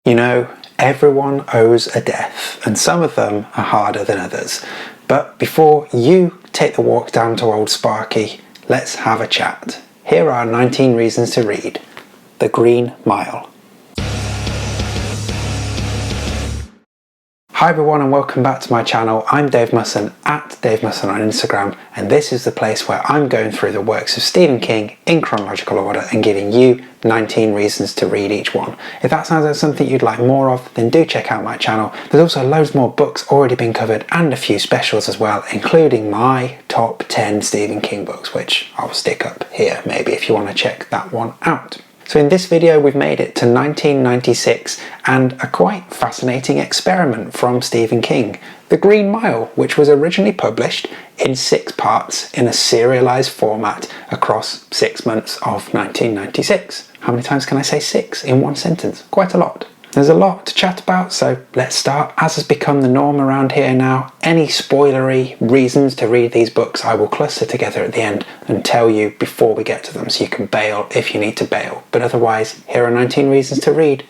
You know, everyone owes a death, and some of them are harder than others. But before you take the walk down to Old Sparky, let's have a chat. Here are 19 reasons to read The Green Mile. Hi everyone and welcome back to my channel. I'm Dave Musson at Dave Musson on Instagram, and this is the place where I'm going through the works of Stephen King in chronological order and giving you 19 reasons to read each one. If that sounds like something you'd like more of, then do check out my channel. There's also loads more books already been covered and a few specials as well, including my top 10 Stephen King books, which I'll stick up here maybe if you want to check that one out. So in this video we've made it to 1996 and a quite fascinating experiment from Stephen King, The Green Mile, which was originally published in 6 parts in a serialized format across 6 months of 1996. How many times can I say 6 in one sentence? Quite a lot. There's a lot to chat about, so let's start. As has become the norm around here now, any spoilery reasons to read these books I will cluster together at the end and tell you before we get to them, so you can bail if you need to bail. But otherwise, here are 19 reasons to read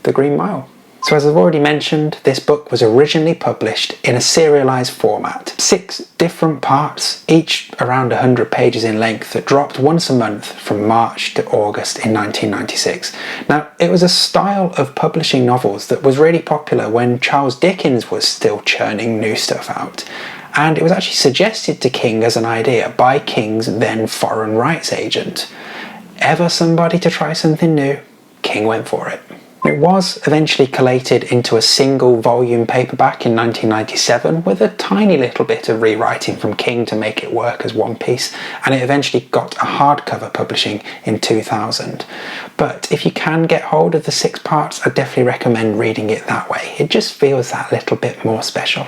The Green Mile. So as I've already mentioned, this book was originally published in a serialized format. 6 different parts, each around 100 pages in length, that dropped once a month from March to August in 1996. Now, it was a style of publishing novels that was really popular when Charles Dickens was still churning new stuff out. And it was actually suggested to King as an idea by King's then foreign rights agent. Ever somebody to try something new? King went for it. It was eventually collated into a single volume paperback in 1997 with a tiny little bit of rewriting from King to make it work as one piece, and it eventually got a hardcover publishing in 2000. But if you can get hold of the 6 parts, I definitely recommend reading it that way. It just feels that little bit more special.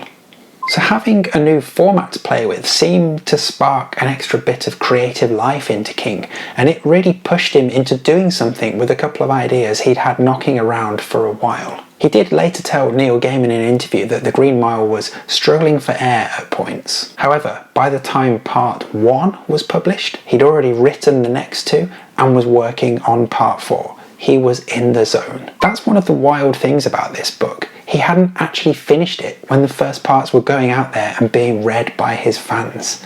So having a new format to play with seemed to spark an extra bit of creative life into King, and it really pushed him into doing something with a couple of ideas he'd had knocking around for a while. He did later tell Neil Gaiman in an interview that The Green Mile was struggling for air at points. However, by the time part 1 was published, he'd already written the next 2 and was working on part 4. He was in the zone. That's one of the wild things about this book. He hadn't actually finished it when the first parts were going out there and being read by his fans.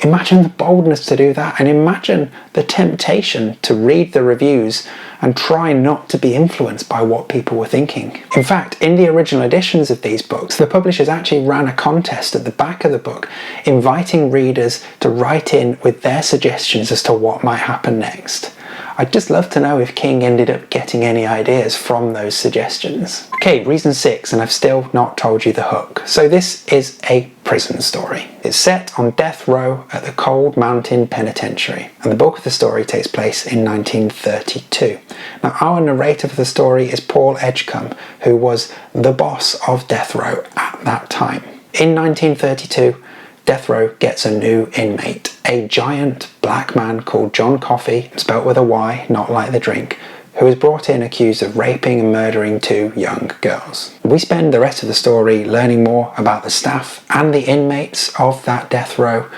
Imagine the boldness to do that, and imagine the temptation to read the reviews and try not to be influenced by what people were thinking. In fact, in the original editions of these books, the publishers actually ran a contest at the back of the book, inviting readers to write in with their suggestions as to what might happen next. I'd just love to know if King ended up getting any ideas from those suggestions. Okay, reason 6, and I've still not told you the hook. So this is a prison story. It's set on death row at the Cold Mountain Penitentiary, and the bulk of the story takes place in 1932. Now, our narrator for the story is Paul Edgecombe, who was the boss of death row at that time. In 1932, death row gets a new inmate, a giant black man called John Coffey, spelt with a Y, not like the drink, who is brought in accused of raping and murdering 2 young girls. We spend the rest of the story learning more about the staff and the inmates of that death row,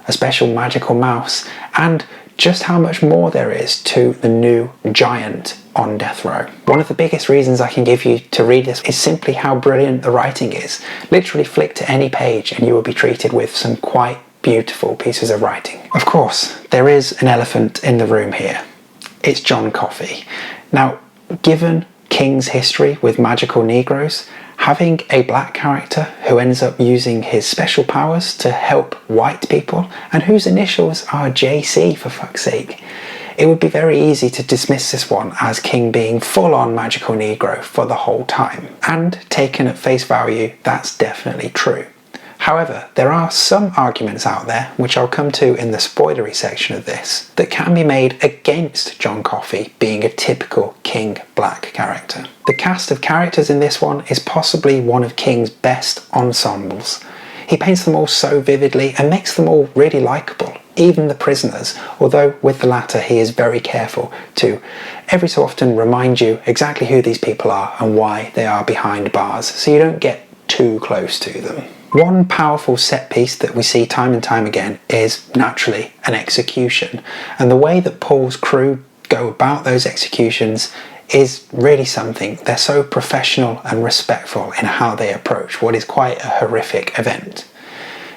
a special magical mouse, and just how much more there is to the new giant on death row. One of the biggest reasons I can give you to read this is simply how brilliant the writing is. Literally flick to any page and you will be treated with some quite beautiful pieces of writing. Of course, there is an elephant in the room here. It's John Coffey. Now, given King's history with magical Negroes, having a black character who ends up using his special powers to help white people, and whose initials are JC for fuck's sake, it would be very easy to dismiss this one as King being full-on magical Negro for the whole time. And taken at face value, that's definitely true. However, there are some arguments out there, which I'll come to in the spoilery section of this, that can be made against John Coffey being a typical King black character. The cast of characters in this one is possibly one of King's best ensembles. He paints them all so vividly and makes them all really likeable, even the prisoners, although with the latter he is very careful to every so often remind you exactly who these people are and why they are behind bars, so you don't get too close to them. One powerful set piece that we see time and time again is naturally an execution, and the way that Paul's crew go about those executions is really something. They're so professional and respectful in how they approach what is quite a horrific event.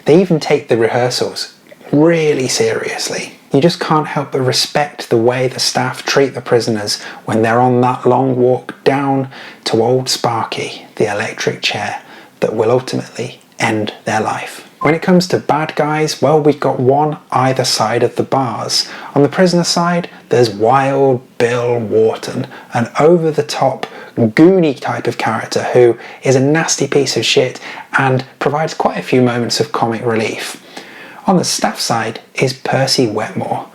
They even take the rehearsals really seriously. You just can't help but respect the way the staff treat the prisoners when they're on that long walk down to old Sparky, the electric chair that will ultimately end their life. When it comes to bad guys, well, we've got one either side of the bars. On the prisoner side, there's Wild Bill Wharton, an over-the-top, goony type of character who is a nasty piece of shit and provides quite a few moments of comic relief. On the staff side is Percy Wetmore,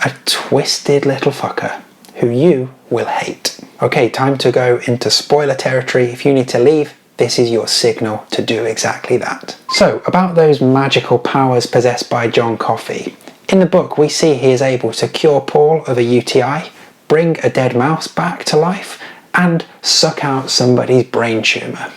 a twisted little fucker who you will hate. Okay, time to go into spoiler territory. If you need to leave, this is your signal to do exactly that. So, about those magical powers possessed by John Coffey. In the book, we see he is able to cure Paul of a UTI, bring a dead mouse back to life, and suck out somebody's brain tumour.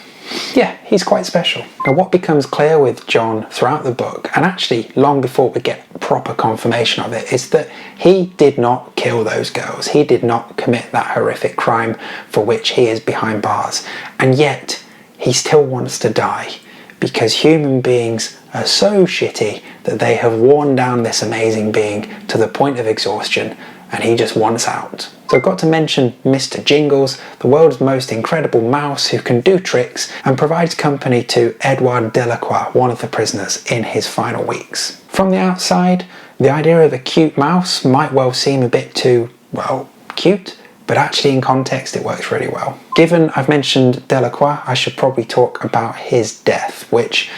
Yeah, he's quite special. Now, what becomes clear with John throughout the book, and actually long before we get proper confirmation of it, is that he did not kill those girls. He did not commit that horrific crime for which he is behind bars. And yet, he still wants to die because human beings are so shitty that they have worn down this amazing being to the point of exhaustion, and he just wants out. So I've got to mention Mr. Jingles, the world's most incredible mouse who can do tricks and provides company to Edouard Delacroix, one of the prisoners, in his final weeks. From the outside, the idea of a cute mouse might well seem a bit too, well, cute, but actually in context it works really well. Given I've mentioned Delacroix, I should probably talk about his death, which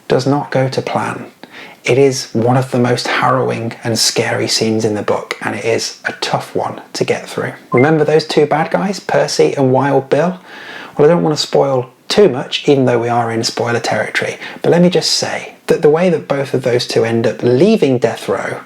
does not go to plan. It is one of the most harrowing and scary scenes in the book, and it is a tough one to get through. Remember those two bad guys, Percy and Wild Bill? Well, I don't want to spoil too much, even though we are in spoiler territory, but let me just say that the way that both of those two end up leaving death row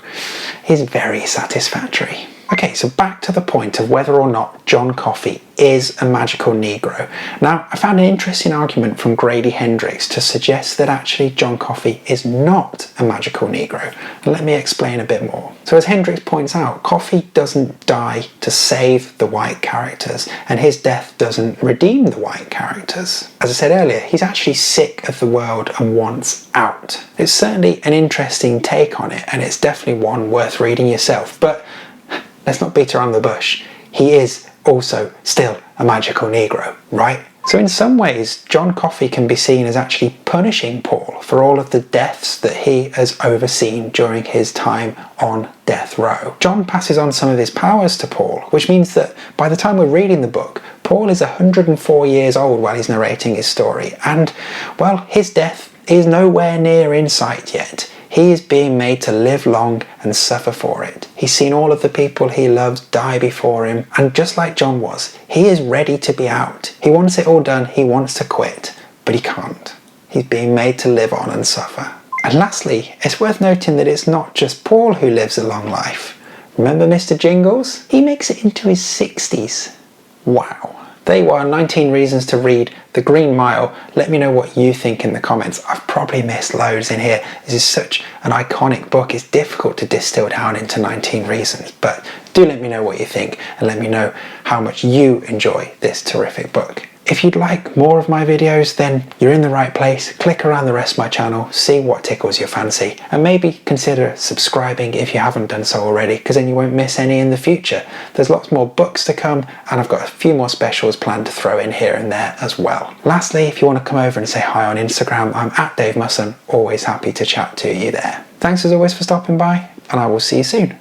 is very satisfactory. Okay, so back to the point of whether or not John Coffey is a magical Negro. Now, I found an interesting argument from Grady Hendrix to suggest that actually John Coffey is not a magical Negro. And let me explain a bit more. So as Hendrix points out, Coffey doesn't die to save the white characters, and his death doesn't redeem the white characters. As I said earlier, he's actually sick of the world and wants out. It's certainly an interesting take on it, and it's definitely one worth reading yourself, but let's not beat around the bush. He is also still a magical Negro, right? So in some ways, John Coffey can be seen as actually punishing Paul for all of the deaths that he has overseen during his time on death row. John passes on some of his powers to Paul, which means that by the time we're reading the book, Paul is 104 years old while he's narrating his story, and, well, his death is nowhere near in sight yet. He is being made to live long and suffer for it. He's seen all of the people he loves die before him, and just like John was, he is ready to be out. He wants it all done, he wants to quit, but he can't. He's being made to live on and suffer. And lastly, it's worth noting that it's not just Paul who lives a long life. Remember Mr. Jingles? He makes it into his 60s. Wow. There you are, 19 reasons to read The Green Mile. Let me know what you think in the comments. I've probably missed loads in here. This is such an iconic book. It's difficult to distill down into 19 reasons, but do let me know what you think and let me know how much you enjoy this terrific book. If you'd like more of my videos, then you're in the right place. Click around the rest of my channel, see what tickles your fancy, and maybe consider subscribing if you haven't done so already, because then you won't miss any in the future. There's lots more books to come, and I've got a few more specials planned to throw in here and there as well. Lastly, if you want to come over and say hi on Instagram, I'm at Dave Musson, always happy to chat to you there. Thanks as always for stopping by, and I will see you soon.